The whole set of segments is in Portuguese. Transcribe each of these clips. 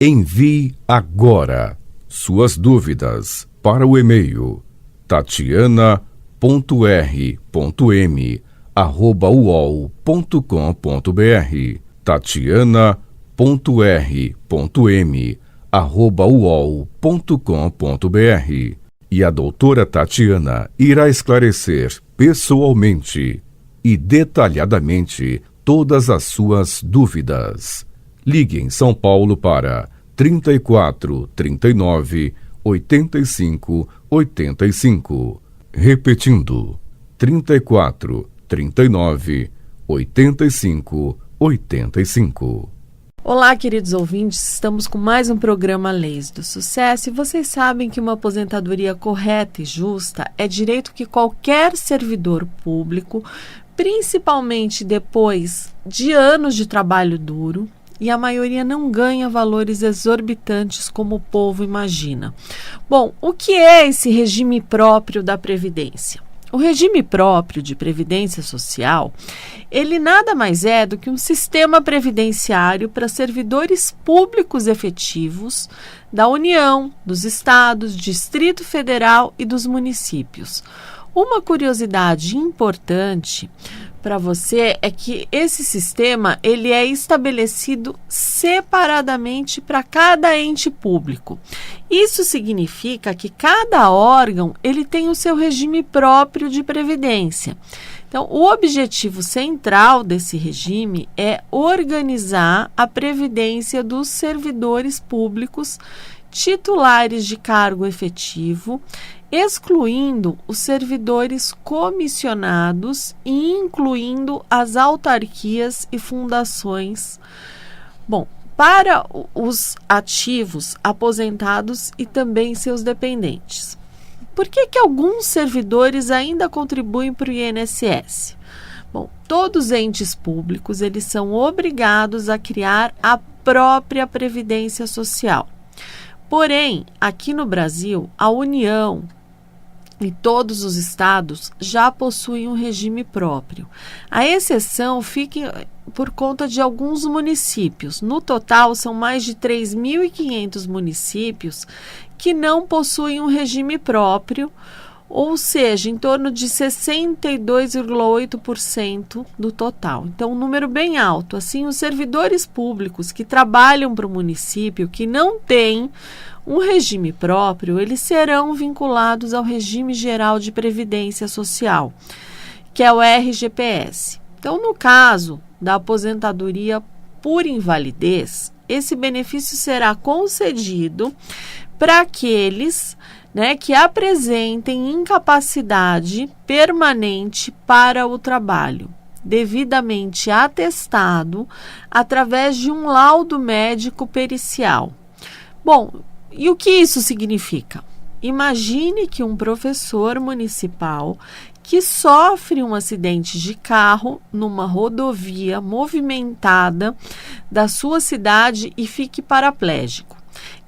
Envie agora suas dúvidas para o e-mail tatiana.r.m@uol.com.br tatiana.r.m@uol.com.br e a doutora Tatiana irá esclarecer pessoalmente e detalhadamente todas as suas dúvidas. Ligue em São Paulo para 34 39 85 85. Repetindo, 34 39 85 85. Olá, queridos ouvintes, estamos com mais um programa Leis do Sucesso e vocês sabem que uma aposentadoria correta e justa é direito que qualquer servidor público, principalmente depois de anos de trabalho duro, e a maioria não ganha valores exorbitantes como o povo imagina. Bom, o que é esse regime próprio da Previdência? O regime próprio de Previdência Social, ele nada mais é do que um sistema previdenciário para servidores públicos efetivos da União, dos Estados, Distrito Federal e dos municípios. Uma curiosidade importante para você é que esse sistema ele é estabelecido separadamente para cada ente público. Isso significa que cada órgão ele tem o seu regime próprio de previdência. Então, o objetivo central desse regime é organizar a previdência dos servidores públicos titulares de cargo efetivo, excluindo os servidores comissionados e incluindo as autarquias e fundações. Bom, para os ativos, aposentados e também seus dependentes. Por que alguns servidores ainda contribuem para o INSS? Bom, todos os entes públicos eles são obrigados a criar a própria Previdência Social. Porém, aqui no Brasil, a União e todos os estados já possuem um regime próprio. A exceção fica por conta de alguns municípios. No total, são mais de 3.500 municípios que não possuem um regime próprio, ou seja, em torno de 62,8% do total. Então, um número bem alto. Assim, os servidores públicos que trabalham para o município, que não têm um regime próprio, eles serão vinculados ao Regime Geral de Previdência Social, que é o RGPS. Então, no caso da aposentadoria por invalidez, esse benefício será concedido para aqueles que apresentem incapacidade permanente para o trabalho, devidamente atestado através de um laudo médico pericial. Bom, e o que isso significa? Imagine que um professor municipal que sofre um acidente de carro numa rodovia movimentada da sua cidade e fique paraplégico.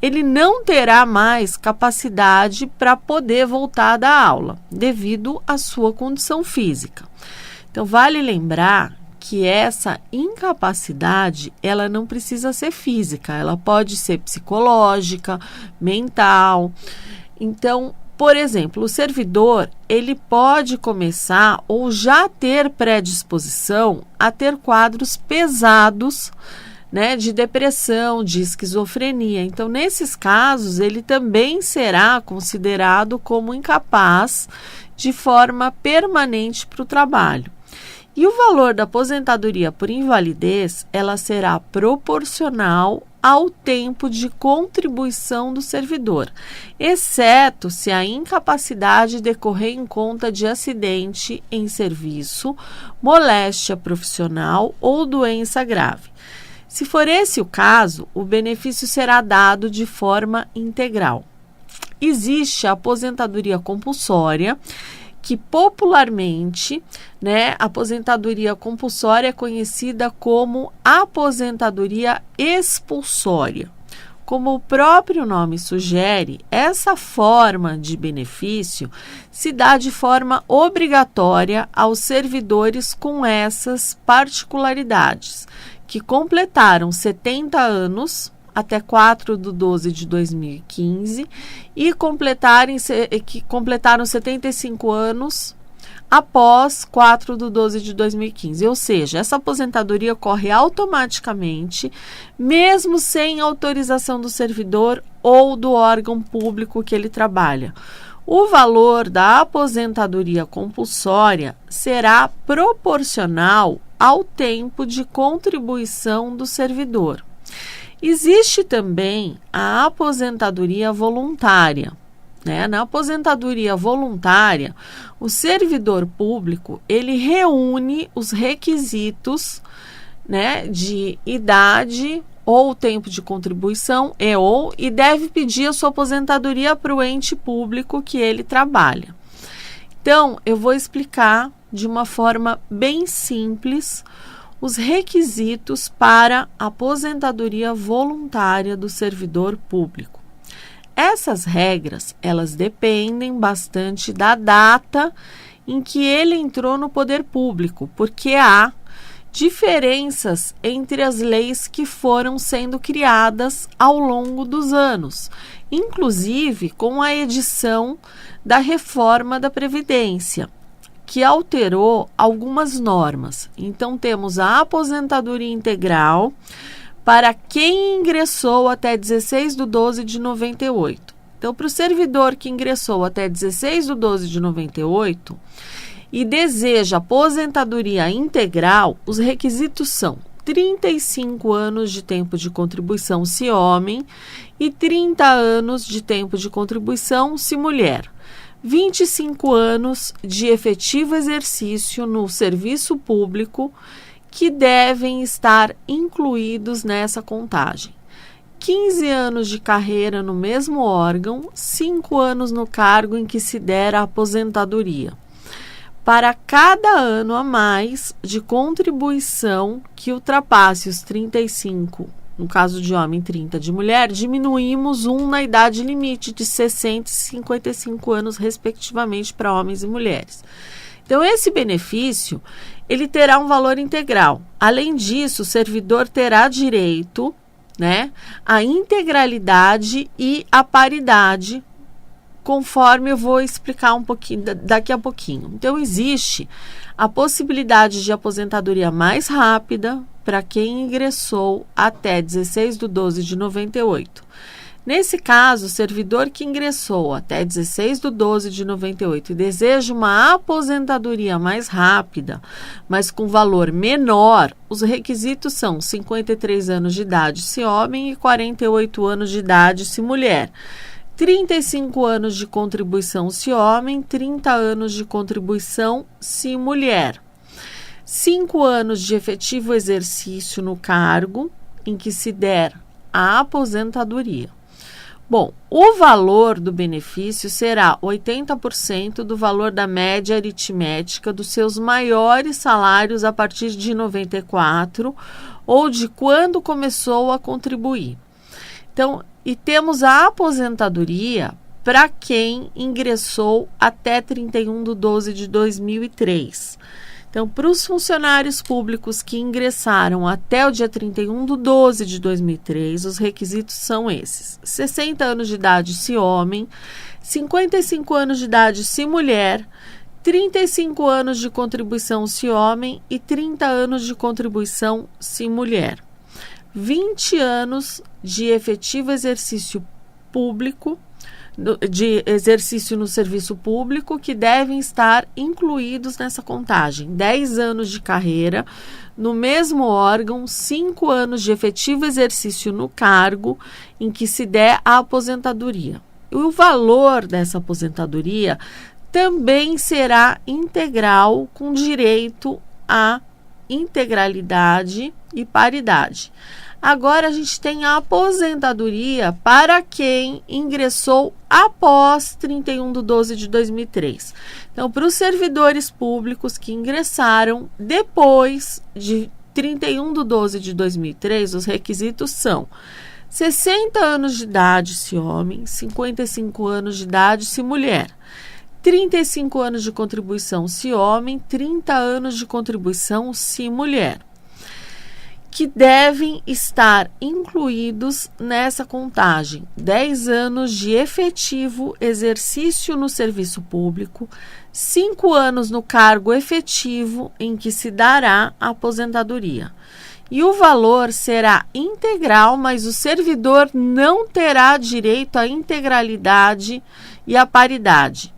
Ele não terá mais capacidade para poder voltar da aula, devido à sua condição física. Então, vale lembrar que essa incapacidade, ela não precisa ser física, ela pode ser psicológica, mental. Então, por exemplo, o servidor, ele pode começar ou já ter predisposição a ter quadros pesados, de depressão, de esquizofrenia. Então, nesses casos, ele também será considerado como incapaz de forma permanente para o trabalho. E o valor da aposentadoria por invalidez, ela será proporcional ao tempo de contribuição do servidor, exceto se a incapacidade decorrer em conta de acidente em serviço, moléstia profissional ou doença grave. Se for esse o caso, o benefício será dado de forma integral. Existe a aposentadoria compulsória, que popularmente, a aposentadoria compulsória é conhecida como aposentadoria expulsória. Como o próprio nome sugere, essa forma de benefício se dá de forma obrigatória aos servidores com essas particularidades, que completaram 70 anos até 4/12 de 2015 e que completaram 75 anos após 4/12 de 2015. Ou seja, essa aposentadoria ocorre automaticamente, mesmo sem autorização do servidor ou do órgão público que ele trabalha. O valor da aposentadoria compulsória será proporcional ao tempo de contribuição do servidor. Existe também a aposentadoria voluntária. Na aposentadoria voluntária, o servidor público ele reúne os requisitos, de idade ou tempo de contribuição e deve pedir a sua aposentadoria para o ente público que ele trabalha. Então, eu vou explicar de uma forma bem simples os requisitos para a aposentadoria voluntária do servidor público. Essas regras, elas dependem bastante da data em que ele entrou no poder público, porque há diferenças entre as leis que foram sendo criadas ao longo dos anos, inclusive com a edição da reforma da Previdência, que alterou algumas normas. Então, temos a aposentadoria integral para quem ingressou até 16/12 de 98. Então, para o servidor que ingressou até 16/12 de 98 e deseja aposentadoria integral, os requisitos são 35 anos de tempo de contribuição se homem e 30 anos de tempo de contribuição se mulher. 25 anos de efetivo exercício no serviço público que devem estar incluídos nessa contagem. 15 anos de carreira no mesmo órgão, 5 anos no cargo em que se der a aposentadoria. Para cada ano a mais de contribuição que ultrapasse os 35, no caso de homem, 30 de mulher, diminuímos na idade limite de 60 e 55 anos, respectivamente, para homens e mulheres. Então, esse benefício, ele terá um valor integral. Além disso, o servidor terá direito, à integralidade e à paridade, conforme eu vou explicar um pouquinho daqui a pouquinho. Então, existe a possibilidade de aposentadoria mais rápida para quem ingressou até 16/12 de 98. Nesse caso, o servidor que ingressou até 16/12 de 98 e deseja uma aposentadoria mais rápida, mas com valor menor, os requisitos são 53 anos de idade se homem e 48 anos de idade se mulher. 35 anos de contribuição se homem, 30 anos de contribuição se mulher. 5 anos de efetivo exercício no cargo em que se der a aposentadoria. Bom, o valor do benefício será 80% do valor da média aritmética dos seus maiores salários a partir de 94 ou de quando começou a contribuir. Então, e temos a aposentadoria para quem ingressou até 31/12 de 2003. Então, para os funcionários públicos que ingressaram até o dia 31/12 de 2003, os requisitos são esses: 60 anos de idade se homem, 55 anos de idade se mulher, 35 anos de contribuição se homem e 30 anos de contribuição se mulher. 20 anos de efetivo exercício público, de exercício no serviço público, que devem estar incluídos nessa contagem. 10 anos de carreira no mesmo órgão, 5 anos de efetivo exercício no cargo em que se der a aposentadoria. E o valor dessa aposentadoria também será integral, com direito à integralidade e paridade. Agora a gente tem a aposentadoria para quem ingressou após 31/12 de 2003. Então, para os servidores públicos que ingressaram depois de 31/12 de 2003, os requisitos são 60 anos de idade se homem, 55 anos de idade se mulher, 35 anos de contribuição se homem, 30 anos de contribuição se mulher. que devem estar incluídos nessa contagem: 10 anos de efetivo exercício no serviço público, 5 anos no cargo efetivo em que se dará a aposentadoria. E o valor será integral, mas o servidor não terá direito à integralidade e à paridade.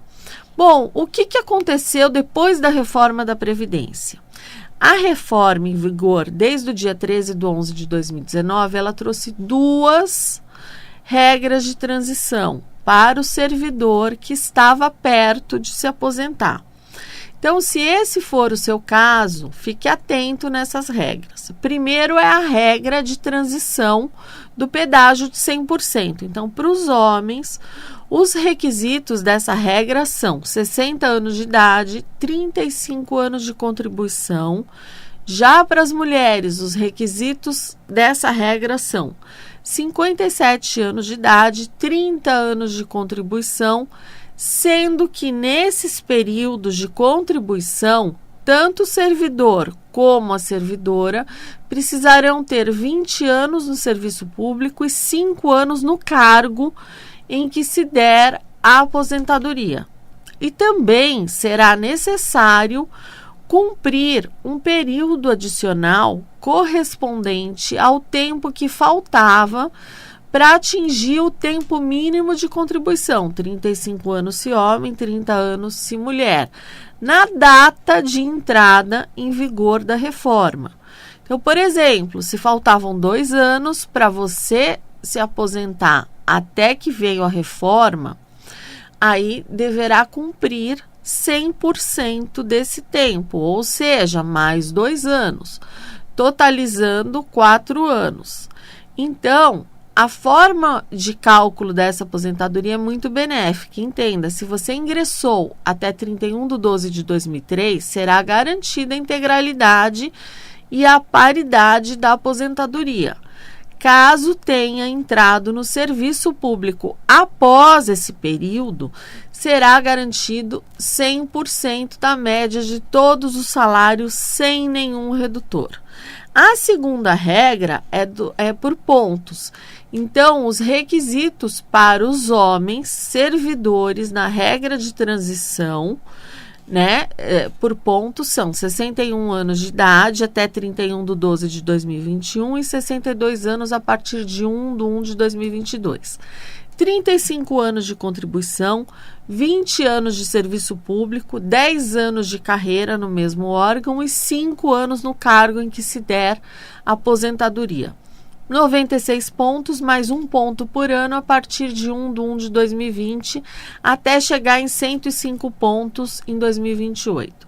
Bom, o que aconteceu depois da reforma da Previdência? A reforma em vigor desde o dia 13/11 de 2019, ela trouxe 2 regras de transição para o servidor que estava perto de se aposentar. Então, se esse for o seu caso, fique atento nessas regras. Primeiro é a regra de transição do pedágio de 100%. Então, para os homens, os requisitos dessa regra são 60 anos de idade, 35 anos de contribuição. Já para as mulheres, os requisitos dessa regra são 57 anos de idade, 30 anos de contribuição, sendo que nesses períodos de contribuição, tanto o servidor como a servidora precisarão ter 20 anos no serviço público e 5 anos no cargo em que se der a aposentadoria. E também será necessário cumprir um período adicional correspondente ao tempo que faltava para atingir o tempo mínimo de contribuição, 35 anos se homem, 30 anos se mulher, na data de entrada em vigor da reforma. Então, por exemplo, se faltavam 2 anos para você se aposentar até que veio a reforma, aí deverá cumprir 100% desse tempo, ou seja, mais 2 anos, totalizando 4 anos. Então, a forma de cálculo dessa aposentadoria é muito benéfica. Entenda, se você ingressou até 31/12 de 2003, será garantida a integralidade e a paridade da aposentadoria. Caso tenha entrado no serviço público após esse período, será garantido 100% da média de todos os salários sem nenhum redutor. A segunda regra é por pontos. Então, os requisitos para os homens servidores na regra de transição, por pontos são 61 anos de idade até 31/12 de 2021 e 62 anos a partir de 1/1 de 2022. 35 anos de contribuição, 20 anos de serviço público, 10 anos de carreira no mesmo órgão e 5 anos no cargo em que se der aposentadoria. 96 pontos, mais 1 ponto por ano a partir de 1/1 de 2020, até chegar em 105 pontos em 2028.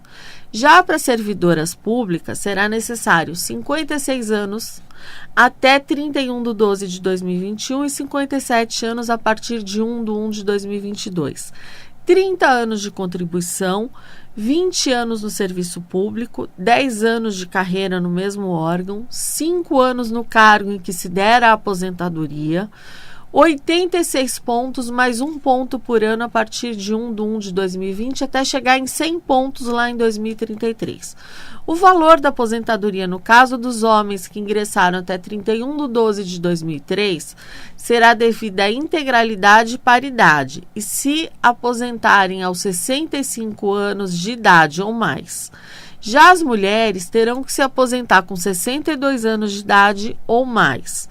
Já para servidoras públicas, será necessário 56 anos até 31/12 de 2021 e 57 anos a partir de 1/1 de 2022. 30 anos de contribuição, 20 anos no serviço público, 10 anos de carreira no mesmo órgão, 5 anos no cargo em que se der a aposentadoria, 86 pontos, mais 1 ponto por ano a partir de 1/1 de 2020, até chegar em 100 pontos lá em 2033. O valor da aposentadoria no caso dos homens que ingressaram até 31/12 de 2003 será devida à integralidade e paridade, e se aposentarem aos 65 anos de idade ou mais. Já as mulheres terão que se aposentar com 62 anos de idade ou mais.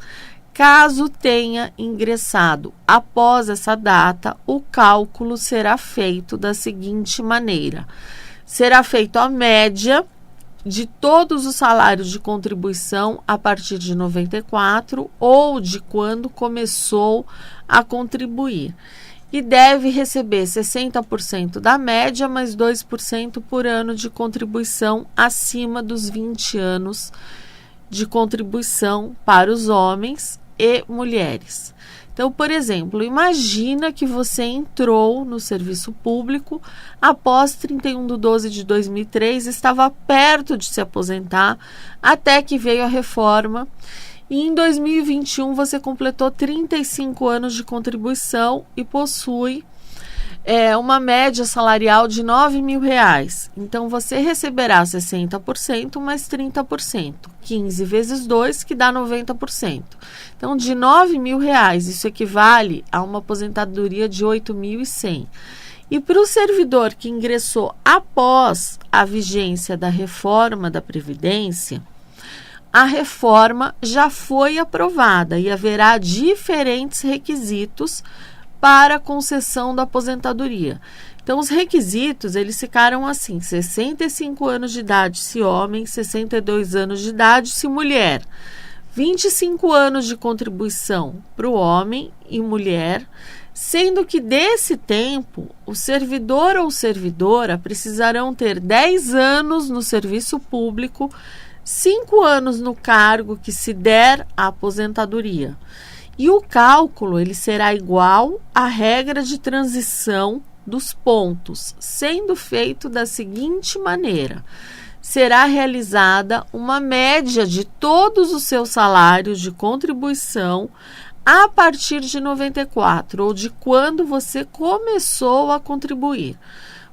Caso tenha ingressado após essa data, o cálculo será feito da seguinte maneira: será feito a média de todos os salários de contribuição a partir de 94 ou de quando começou a contribuir, e deve receber 60% da média mais 2% por ano de contribuição acima dos 20 anos de contribuição para os homens e mulheres. Então, por exemplo, imagina que você entrou no serviço público após 31/12 de 2003, estava perto de se aposentar até que veio a reforma, e em 2021 você completou 35 anos de contribuição e possui uma média salarial de R$9.000. Então, você receberá 60% mais 30%. 15 vezes 2, que dá 90%. Então, de R$9.000, isso equivale a uma aposentadoria de R$8.100. E para o servidor que ingressou após a vigência da reforma da Previdência, a reforma já foi aprovada e haverá diferentes requisitos para a concessão da aposentadoria. Então, os requisitos, eles ficaram assim: 65 anos de idade se homem, 62 anos de idade se mulher, 25 anos de contribuição para o homem e mulher, sendo que desse tempo, o servidor ou servidora precisarão ter 10 anos no serviço público, 5 anos no cargo que se der a aposentadoria. E o cálculo ele será igual à regra de transição dos pontos, sendo feito da seguinte maneira: será realizada uma média de todos os seus salários de contribuição a partir de 94, ou de quando você começou a contribuir.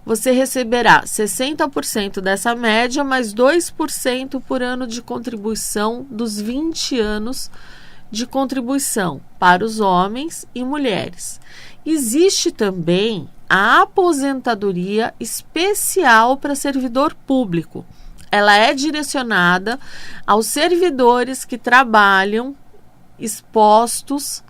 Você receberá 60% dessa média, mais 2% por ano de contribuição dos 20 anos de contribuição para os homens e mulheres. Existe também a aposentadoria especial para servidor público. Ela é direcionada aos servidores que trabalham expostos,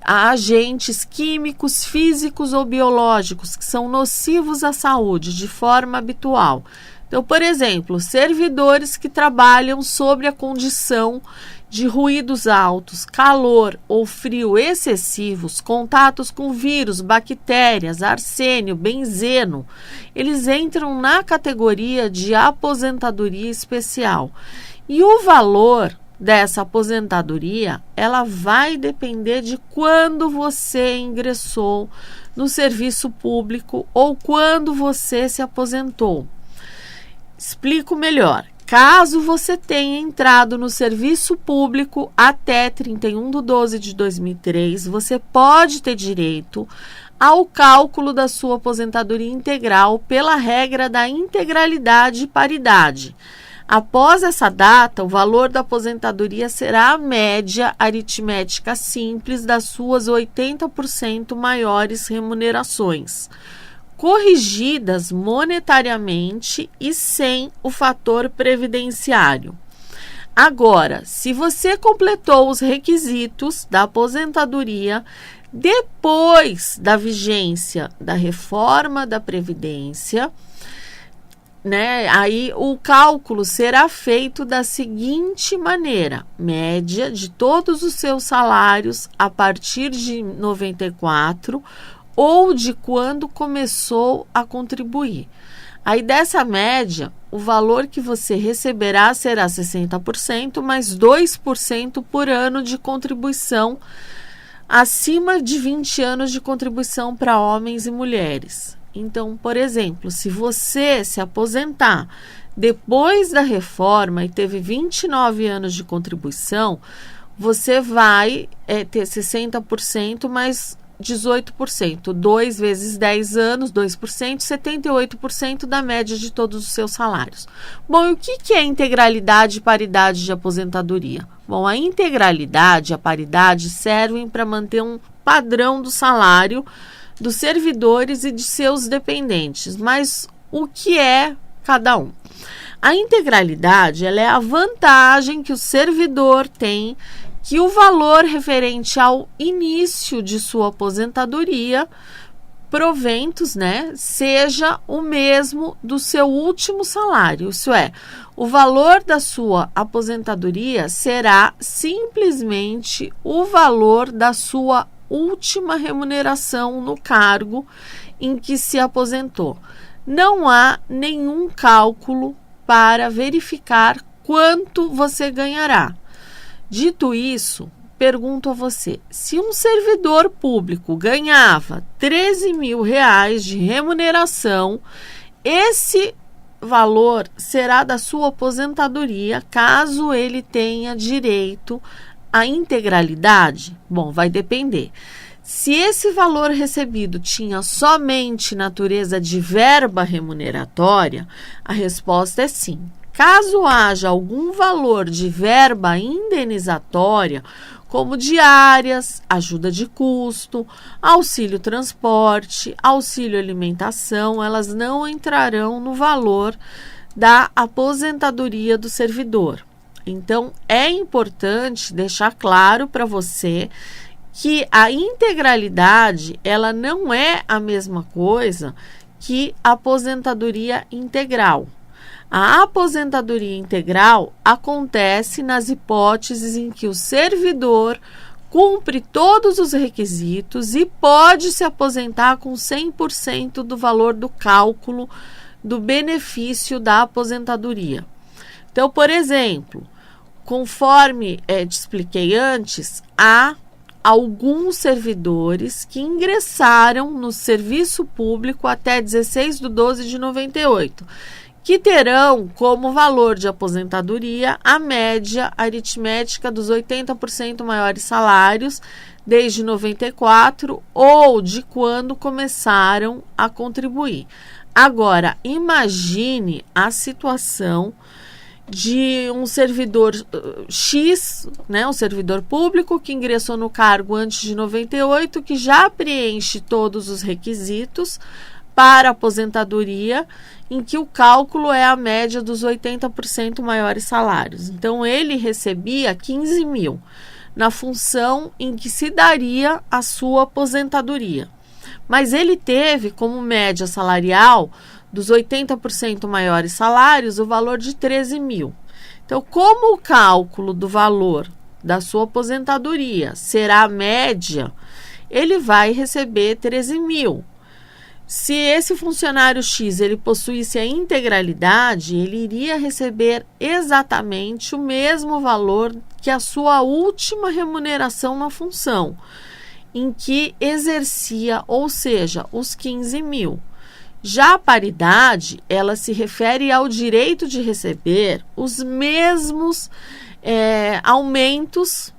a agentes químicos, físicos ou biológicos que são nocivos à saúde de forma habitual. Então, por exemplo, servidores que trabalham sob a condição de ruídos altos, calor ou frio excessivos, contatos com vírus, bactérias, arsênio, benzeno, eles entram na categoria de aposentadoria especial. E o valor dessa aposentadoria, ela vai depender de quando você ingressou no serviço público ou quando você se aposentou. Explico melhor. Caso você tenha entrado no serviço público até 31/12/2003, você pode ter direito ao cálculo da sua aposentadoria integral pela regra da integralidade e paridade. Após essa data, o valor da aposentadoria será a média aritmética simples das suas 80% maiores remunerações, corrigidas monetariamente e sem o fator previdenciário. Agora, se você completou os requisitos da aposentadoria depois da vigência da reforma da Previdência, aí o cálculo será feito da seguinte maneira: média de todos os seus salários a partir de 94 ou de quando começou a contribuir. Aí dessa média, o valor que você receberá será 60% mais 2% por ano de contribuição, acima de 20 anos de contribuição para homens e mulheres. Então, por exemplo, se você se aposentar depois da reforma e teve 29 anos de contribuição, você vai ter 60% mais 18%, 2 vezes 10 anos, 2%, 78% da média de todos os seus salários. Bom, e o que é integralidade e paridade de aposentadoria? Bom, a integralidade e a paridade servem para manter um padrão do salário dos servidores e de seus dependentes, mas o que é cada um? A integralidade ela é a vantagem que o servidor tem que o valor referente ao início de sua aposentadoria, proventos, seja o mesmo do seu último salário. Isso é, o valor da sua aposentadoria será simplesmente o valor da sua última remuneração no cargo em que se aposentou. Não há nenhum cálculo para verificar quanto você ganhará. Dito isso, pergunto a você: se um servidor público ganhava R$13.000 de remuneração, esse valor será da sua aposentadoria caso ele tenha direito à integralidade? Bom, vai depender. Se esse valor recebido tinha somente natureza de verba remuneratória, a resposta é sim. Caso haja algum valor de verba indenizatória, como diárias, ajuda de custo, auxílio transporte, auxílio alimentação, elas não entrarão no valor da aposentadoria do servidor. Então, é importante deixar claro para você que a integralidade, ela não é a mesma coisa que a aposentadoria integral. A aposentadoria integral acontece nas hipóteses em que o servidor cumpre todos os requisitos e pode se aposentar com 100% do valor do cálculo do benefício da aposentadoria. Então, por exemplo, conforme te expliquei antes, há alguns servidores que ingressaram no serviço público até 16/12/98, que terão como valor de aposentadoria a média aritmética dos 80% maiores salários desde 94 ou de quando começaram a contribuir. Agora, imagine a situação de um servidor X, um servidor público que ingressou no cargo antes de 98, que já preenche todos os requisitos para aposentadoria, em que o cálculo é a média dos 80% maiores salários. Então, ele recebia 15 mil na função em que se daria a sua aposentadoria. Mas ele teve como média salarial dos 80% maiores salários o valor de 13 mil. Então, como o cálculo do valor da sua aposentadoria será a média, ele vai receber 13 mil. Se esse funcionário X ele possuísse a integralidade, ele iria receber exatamente o mesmo valor que a sua última remuneração na função em que exercia, ou seja, os 15 mil. Já a paridade, ela se refere ao direito de receber os mesmos aumentos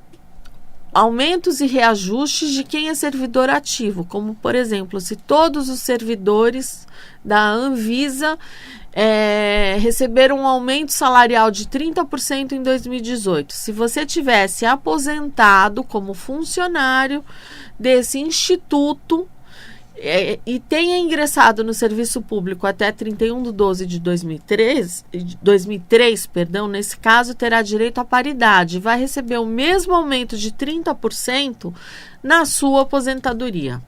e reajustes de quem é servidor ativo, como, por exemplo, se todos os servidores da Anvisa receberam um aumento salarial de 30% em 2018. Se você tivesse aposentado como funcionário desse instituto e tenha ingressado no serviço público até 31/12/2003, nesse caso terá direito à paridade, vai receber o mesmo aumento de 30% na sua aposentadoria.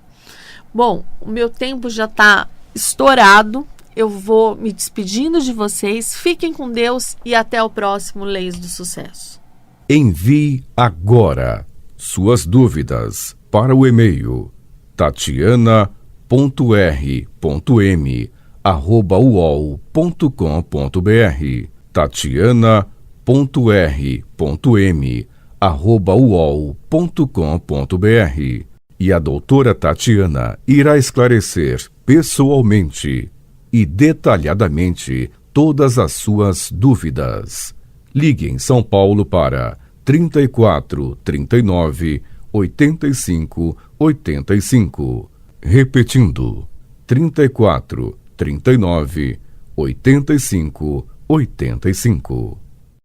Bom, o meu tempo já está estourado, eu vou me despedindo de vocês, fiquem com Deus e até o próximo Leis do Sucesso. Envie agora suas dúvidas para o e-mail tatiana.r.m@uol.com.br tatiana.r.m@uol.com.br e a doutora Tatiana irá esclarecer pessoalmente e detalhadamente todas as suas dúvidas. Ligue em São Paulo para 34 39 85 85. Repetindo, 34 39 85 85.